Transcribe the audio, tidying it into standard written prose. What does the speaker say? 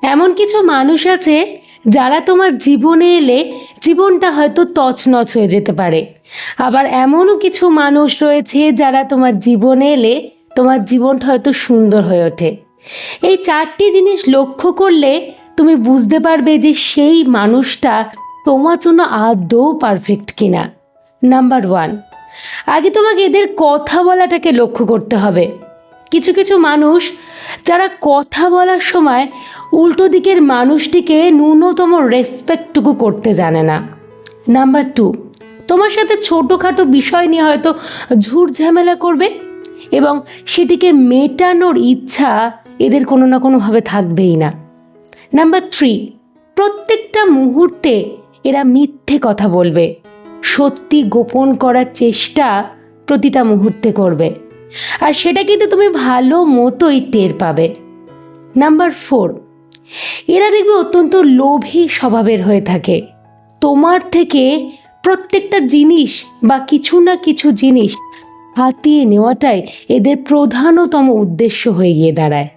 এমন কিছু মানুষ আছে যারা তোমার জীবনে এলে জীবনটা হয়তো তছনছ হয়ে যেতে পারে, আবার এমনও কিছু মানুষ রয়েছে যারা তোমার জীবনে এলে তোমার জীবনটা হয়তো সুন্দর হয়ে ওঠে। এই চারটি জিনিস লক্ষ্য করলে তুমি বুঝতে পারবে যে সেই মানুষটা তোমার জন্য আদৌ পারফেক্ট কিনা। নাম্বার 1, আগে তোমাকে এদের কথা বলাটাকে লক্ষ্য করতে হবে। কিছু কিছু মানুষ যারা কথা বলার সময় উল্টো দিকের মানুষটিকে ন্যূনতম রেসপেক্টটুকু করতে জানে না। নাম্বার 2, তোমার সাথে ছোটোখাটো বিষয় নিয়ে হয়তো ঝুট ঝামেলা করবে এবং সেটিকে মেটানোর ইচ্ছা এদের কোনো না কোনোভাবে থাকবেই না। নাম্বার 3, প্রত্যেকটা মুহূর্তে এরা মিথ্যে কথা বলবে, সত্যি গোপন করার চেষ্টা প্রতিটা মুহূর্তে করবে, আর সেটা কিন্তু তুমি ভালো মতোই টের পাবে। নাম্বার 4, এরা দেখবে অত্যন্ত লোভী স্বভাবের হয়ে থাকে। তোমার থেকে প্রত্যেকটা জিনিস বা কিছু না কিছু জিনিস হাতিয়ে নেওয়াটাই এদের প্রধানতম উদ্দেশ্য হয়ে গিয়ে দাঁড়ায়।